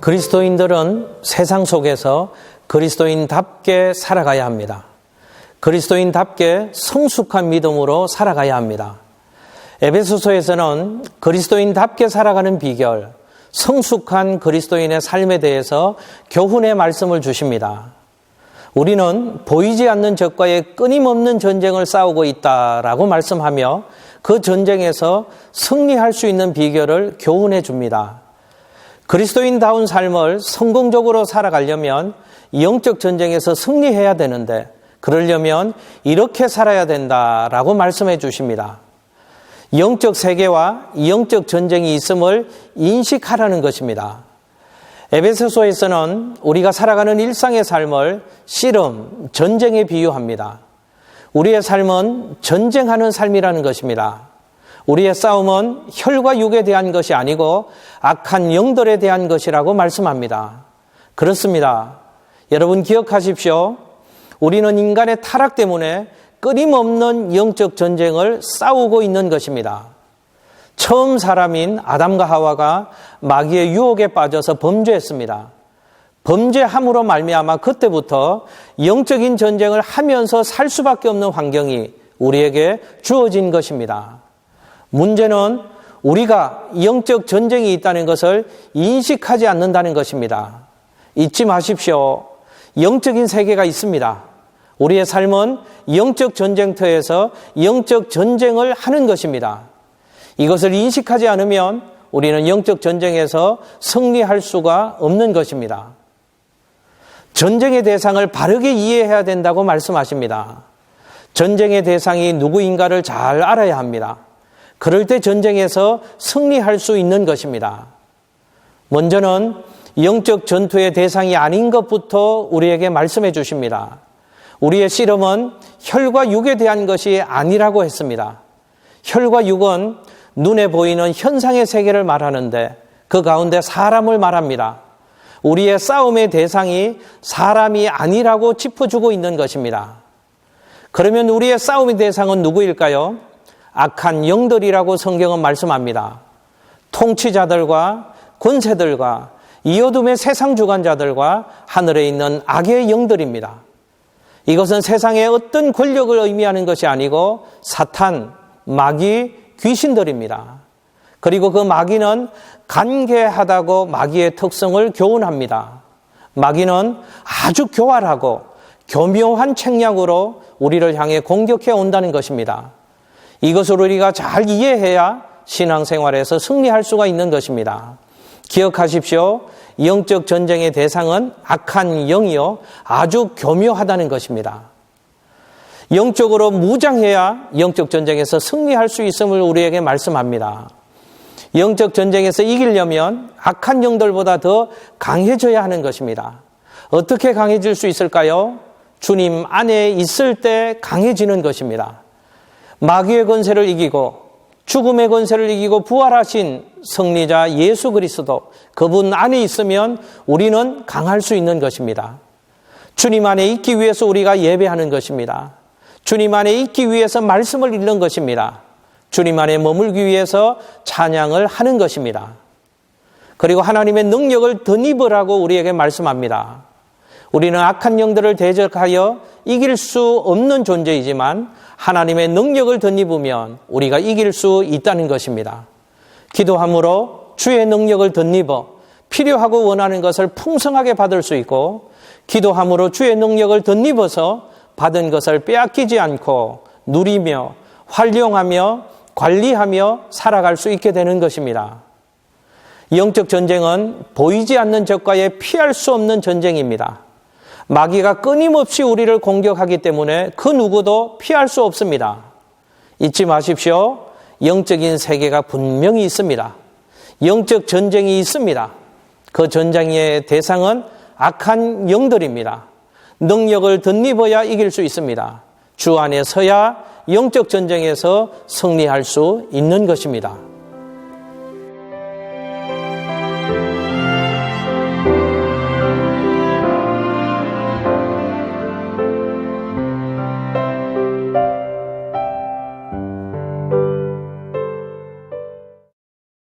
그리스도인들은 세상 속에서 그리스도인답게 살아가야 합니다. 그리스도인답게 성숙한 믿음으로 살아가야 합니다. 에베소서에서는 그리스도인답게 살아가는 비결, 성숙한 그리스도인의 삶에 대해서 교훈의 말씀을 주십니다. 우리는 보이지 않는 적과의 끊임없는 전쟁을 싸우고 있다라고 말씀하며 그 전쟁에서 승리할 수 있는 비결을 교훈해 줍니다. 그리스도인다운 삶을 성공적으로 살아가려면 영적 전쟁에서 승리해야 되는데 그러려면 이렇게 살아야 된다라고 말씀해 주십니다. 영적 세계와 영적 전쟁이 있음을 인식하라는 것입니다. 에베소서에서는 우리가 살아가는 일상의 삶을 씨름, 전쟁에 비유합니다. 우리의 삶은 전쟁하는 삶이라는 것입니다. 우리의 싸움은 혈과 육에 대한 것이 아니고 악한 영들에 대한 것이라고 말씀합니다. 그렇습니다. 여러분 기억하십시오. 우리는 인간의 타락 때문에 끊임없는 영적 전쟁을 싸우고 있는 것입니다. 처음 사람인 아담과 하와가 마귀의 유혹에 빠져서 범죄했습니다. 범죄함으로 말미암아 그때부터 영적인 전쟁을 하면서 살 수밖에 없는 환경이 우리에게 주어진 것입니다. 문제는 우리가 영적 전쟁이 있다는 것을 인식하지 않는다는 것입니다. 잊지 마십시오. 영적인 세계가 있습니다. 우리의 삶은 영적 전쟁터에서 영적 전쟁을 하는 것입니다. 이것을 인식하지 않으면 우리는 영적 전쟁에서 승리할 수가 없는 것입니다. 전쟁의 대상을 바르게 이해해야 된다고 말씀하십니다. 전쟁의 대상이 누구인가를 잘 알아야 합니다. 그럴 때 전쟁에서 승리할 수 있는 것입니다. 먼저는 영적 전투의 대상이 아닌 것부터 우리에게 말씀해 주십니다. 우리의 씨름은 혈과 육에 대한 것이 아니라고 했습니다. 혈과 육은 눈에 보이는 현상의 세계를 말하는데 그 가운데 사람을 말합니다. 우리의 싸움의 대상이 사람이 아니라고 짚어주고 있는 것입니다. 그러면 우리의 싸움의 대상은 누구일까요? 악한 영들이라고 성경은 말씀합니다. 통치자들과 권세들과 이 어둠의 세상 주관자들과 하늘에 있는 악의 영들입니다. 이것은 세상의 어떤 권력을 의미하는 것이 아니고 사탄, 마귀, 귀신들입니다. 그리고 그 마귀는 간계하다고 마귀의 특성을 교훈합니다. 마귀는 아주 교활하고 교묘한 책략으로 우리를 향해 공격해 온다는 것입니다. 이것을 우리가 잘 이해해야 신앙생활에서 승리할 수가 있는 것입니다. 기억하십시오. 영적 전쟁의 대상은 악한 영이요 아주 교묘하다는 것입니다. 영적으로 무장해야 영적 전쟁에서 승리할 수 있음을 우리에게 말씀합니다. 영적 전쟁에서 이기려면 악한 영들보다 더 강해져야 하는 것입니다. 어떻게 강해질 수 있을까요? 주님 안에 있을 때 강해지는 것입니다. 마귀의 권세를 이기고 죽음의 권세를 이기고 부활하신 승리자 예수 그리스도 그분 안에 있으면 우리는 강할 수 있는 것입니다. 주님 안에 있기 위해서 우리가 예배하는 것입니다. 주님 안에 있기 위해서 말씀을 읽는 것입니다. 주님 안에 머물기 위해서 찬양을 하는 것입니다. 그리고 하나님의 능력을 덧입으라고 우리에게 말씀합니다. 우리는 악한 영들을 대적하여 이길 수 없는 존재이지만 하나님의 능력을 덧입으면 우리가 이길 수 있다는 것입니다. 기도함으로 주의 능력을 덧입어 필요하고 원하는 것을 풍성하게 받을 수 있고 기도함으로 주의 능력을 덧입어서 받은 것을 빼앗기지 않고 누리며 활용하며 관리하며 살아갈 수 있게 되는 것입니다. 영적 전쟁은 보이지 않는 적과의 피할 수 없는 전쟁입니다. 마귀가 끊임없이 우리를 공격하기 때문에 그 누구도 피할 수 없습니다. 잊지 마십시오. 영적인 세계가 분명히 있습니다. 영적 전쟁이 있습니다. 그 전쟁의 대상은 악한 영들입니다. 능력을 덧입어야 이길 수 있습니다. 주 안에 서야 영적 전쟁에서 승리할 수 있는 것입니다.